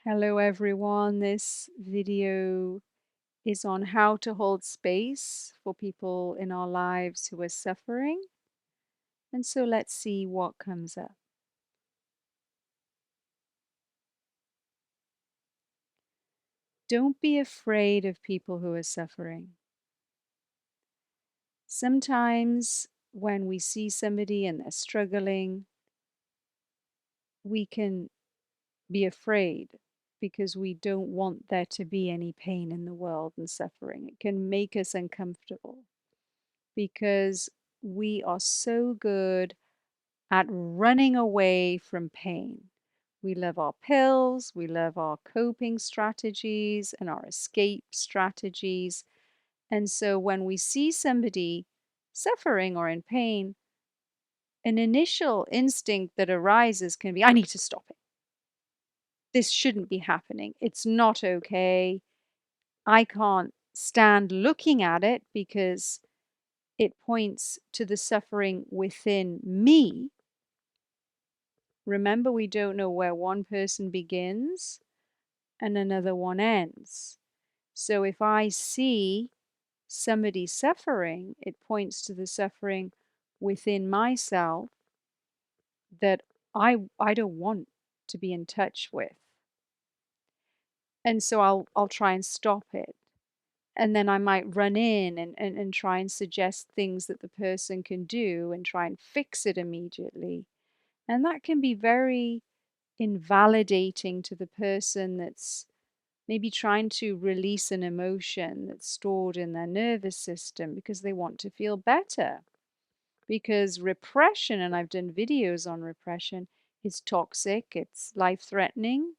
Hello everyone, this video is on how to hold space for people in our lives who are suffering. And so let's see what comes up. Don't be afraid of people who are suffering. Sometimes when we see somebody and they're struggling, we can be afraid because we don't want there to be any pain in the world and suffering. It can make us uncomfortable because we are so good at running away from pain. We love our pills, we love our coping strategies and our escape strategies. And so when we see somebody suffering or in pain, an initial instinct that arises can be, I need to stop it. This shouldn't be happening. It's not okay. I can't stand looking at it because it points to the suffering within me. Remember, we don't know where one person begins and another one ends. So if I see somebody suffering, it points to the suffering within myself that I don't want to be in touch with. And so I'll try and stop it. And then I might run in and try and suggest things that the person can do and try and fix it immediately. And that can be very invalidating to the person that's maybe trying to release an emotion that's stored in their nervous system because they want to feel better. Because repression, and I've done videos on repression, is toxic, it's life threatening,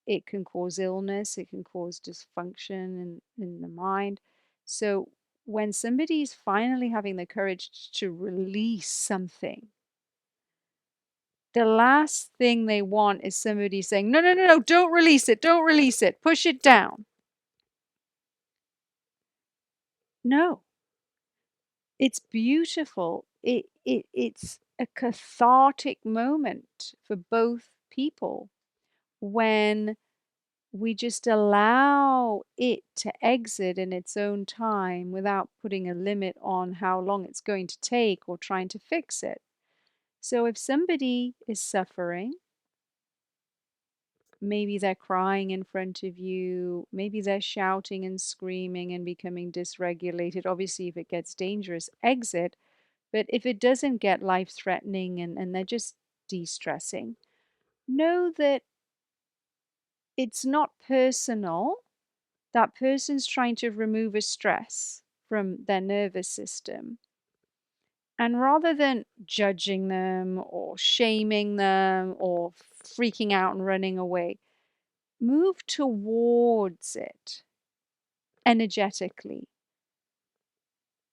it can cause illness, it can cause dysfunction in the mind. So when somebody's finally having the courage to release something, the last thing they want is somebody saying, no, no, no, no, don't release it, push it down. No, it's beautiful. It's a cathartic moment for both people when we just allow it to exit in its own time without putting a limit on how long it's going to take or trying to fix it. So if somebody is suffering, maybe they're crying in front of you, maybe they're shouting and screaming and becoming dysregulated. Obviously, if it gets dangerous, exit. But if it doesn't get life-threatening and they're just de-stressing, know that it's not personal. That person's trying to remove a stress from their nervous system. And rather than judging them or shaming them or freaking out and running away, move towards it energetically.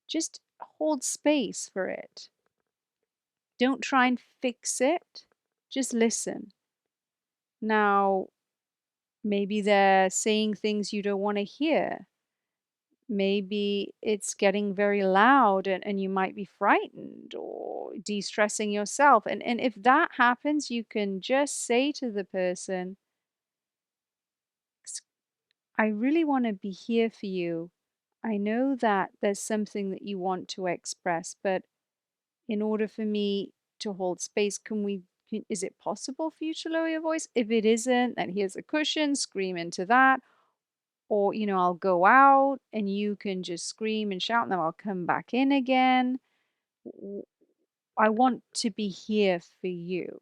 Just hold space for it. Don't try and fix it. Just listen. Now, maybe they're saying things you don't want to hear. Maybe it's getting very loud and you might be frightened or de-stressing yourself. And if that happens, you can just say to the person, I really want to be here for you. I know that there's something that you want to express, but in order for me to hold space, is it possible for you to lower your voice? If it isn't, then here's a cushion, scream into that. Or, I'll go out and you can just scream and shout, and then I'll come back in again. I want to be here for you.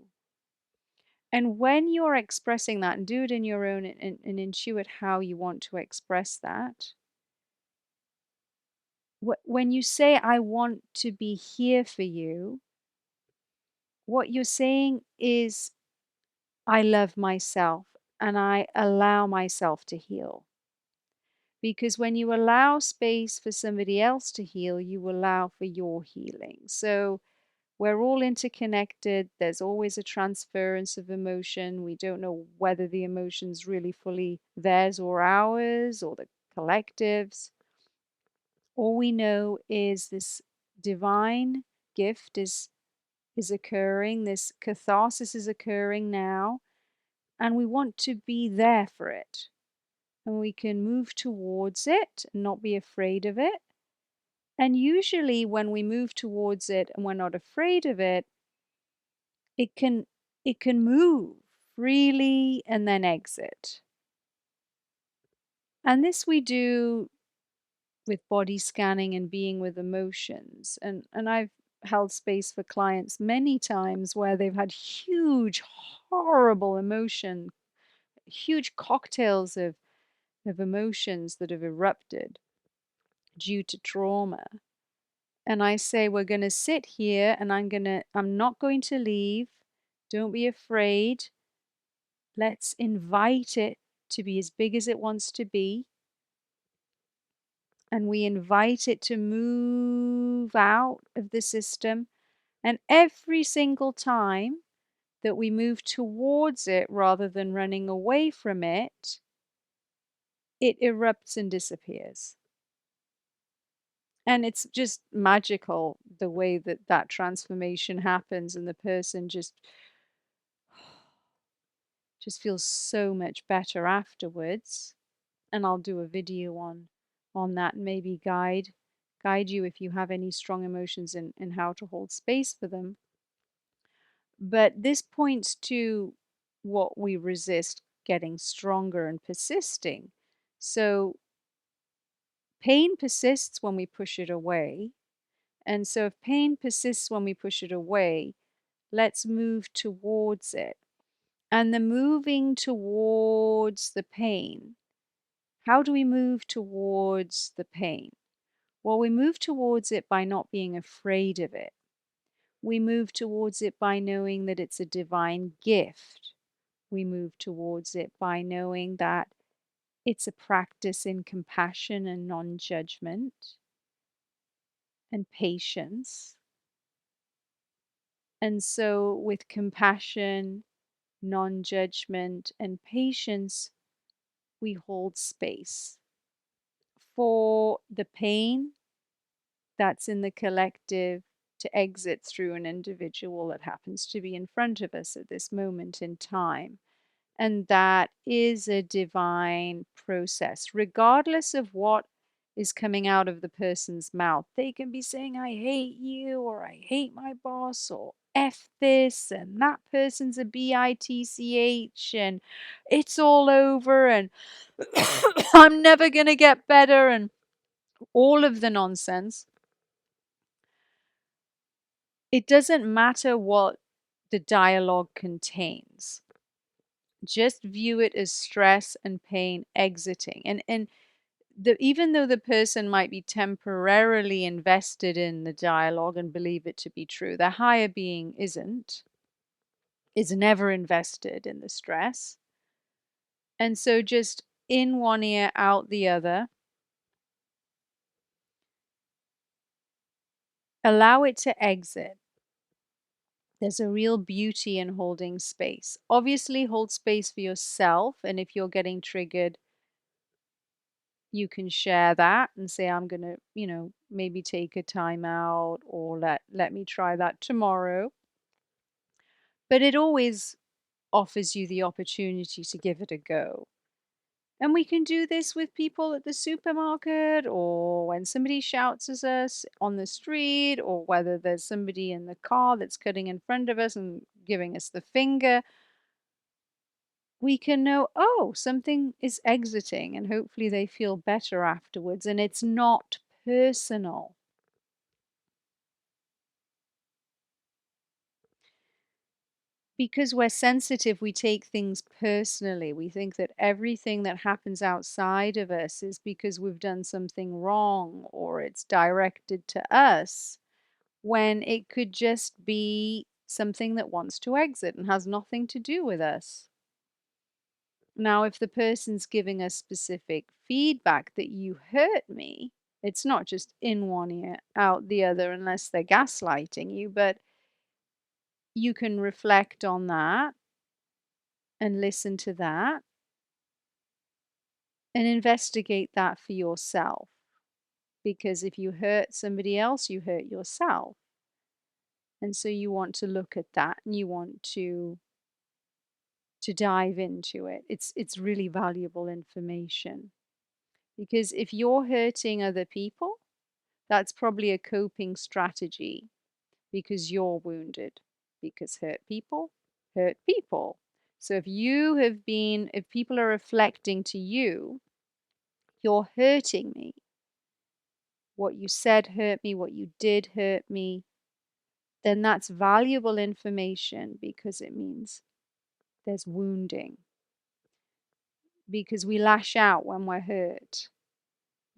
And when you're expressing that, and do it in your own and intuit how you want to express that. When you say, I want to be here for you, what you're saying is, I love myself and I allow myself to heal. Because when you allow space for somebody else to heal, you allow for your healing. So we're all interconnected. There's always a transference of emotion. We don't know whether the emotion's really fully theirs or ours or the collective's. All we know is this divine gift is occurring. This catharsis is occurring now. and we want to be there for it. And we can move towards it and not be afraid of it. And usually when we move towards it and we're not afraid of it, it can it can move freely and then exit. And this we do with body scanning and being with emotions. And I've held space for clients many times where they've had huge, horrible emotion, huge cocktails of emotions that have erupted due to trauma. And I say, we're going to sit here and I'm not going to leave. Don't be afraid. Let's invite it to be as big as it wants to be. And we invite it to move out of the system. And every single time that we move towards it rather than running away from it, it erupts and disappears. And it's just magical the way that that transformation happens, and the person just feels so much better afterwards. And I'll do a video on that and maybe guide you if you have any strong emotions in how to hold space for them. But this points to what we resist getting stronger and persisting. So pain persists when we push it away. And so if pain persists when we push it away, let's move towards it. And the moving towards the pain, how do we move towards the pain? Well, we move towards it by not being afraid of it. We move towards it by knowing that it's a divine gift. We move towards it by knowing that it's a practice in compassion and non-judgment and patience. And so, with compassion, non judgment, and patience, we hold space for the pain that's in the collective to exit through an individual that happens to be in front of us at this moment in time. And that is a divine process, regardless of what is coming out of the person's mouth. They can be saying, I hate you, or I hate my boss, or F this, and that person's a bitch, and it's all over, and I'm never going to get better, and all of the nonsense. It doesn't matter what the dialogue contains. Just view it as stress and pain exiting. And even though the person might be temporarily invested in the dialogue and believe it to be true, the higher being is never invested in the stress. And so just in one ear, out the other, allow it to exit. There's a real beauty in holding space. Obviously, hold space for yourself. And if you're getting triggered, you can share that and say, I'm going to, maybe take a time out, or let me try that tomorrow. But it always offers you the opportunity to give it a go. And we can do this with people at the supermarket, or when somebody shouts at us on the street, or whether there's somebody in the car that's cutting in front of us and giving us the finger. We can know, oh, something is exiting, and hopefully they feel better afterwards. And it's not personal. Because we're sensitive, we take things personally. We think that everything that happens outside of us is because we've done something wrong, or it's directed to us, when it could just be something that wants to exit and has nothing to do with us. Now, if the person's giving us specific feedback that you hurt me, it's not just in one ear, out the other, unless they're gaslighting you, but you can reflect on that and listen to that and investigate that for yourself. Because if you hurt somebody else, you hurt yourself. And so you want to look at that, and you want to to dive into it. It's really valuable information because if you're hurting other people, that's probably a coping strategy because you're wounded, because hurt people. So if people are reflecting to you, you're hurting me. What you said hurt me, what you did hurt me, then that's valuable information because it means there's wounding. Because we lash out when we're hurt.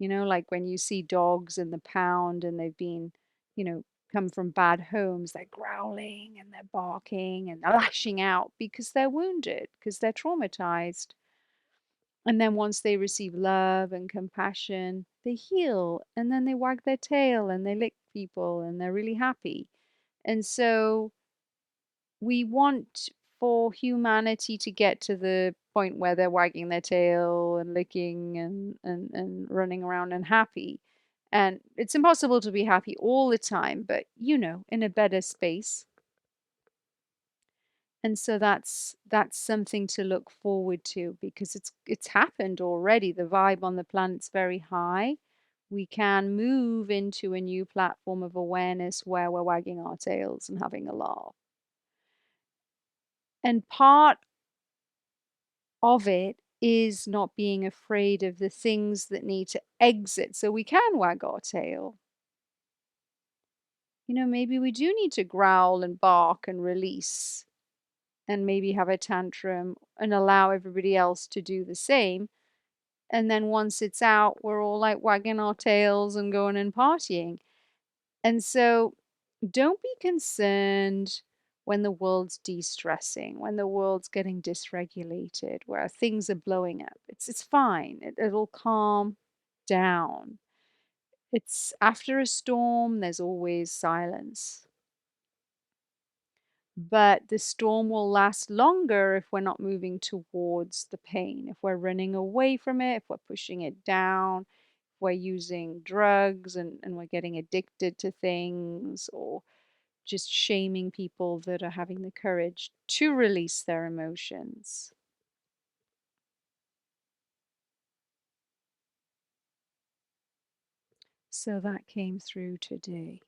Like when you see dogs in the pound and they've been, you know, come from bad homes, they're growling and they're barking and they're lashing out because they're wounded, because they're traumatized. And then once they receive love and compassion, they heal and then they wag their tail and they lick people and they're really happy. And so we want for humanity to get to the point where they're wagging their tail and licking and running around and happy. And it's impossible to be happy all the time, but in a better space. And so that's something to look forward to because it's happened already. The vibe on the planet's very high. We can move into a new platform of awareness where we're wagging our tails and having a laugh. And part of it is not being afraid of the things that need to exit so we can wag our tail. Maybe we do need to growl and bark and release and maybe have a tantrum and allow everybody else to do the same. And then once it's out, we're all like wagging our tails and going and partying. And so don't be concerned when the world's de-stressing, when the world's getting dysregulated, where things are blowing up. It's fine. It'll calm down. It's after a storm, there's always silence. But the storm will last longer if we're not moving towards the pain, if we're running away from it, if we're pushing it down, if we're using drugs and we're getting addicted to things, or just shaming people that are having the courage to release their emotions. So that came through today.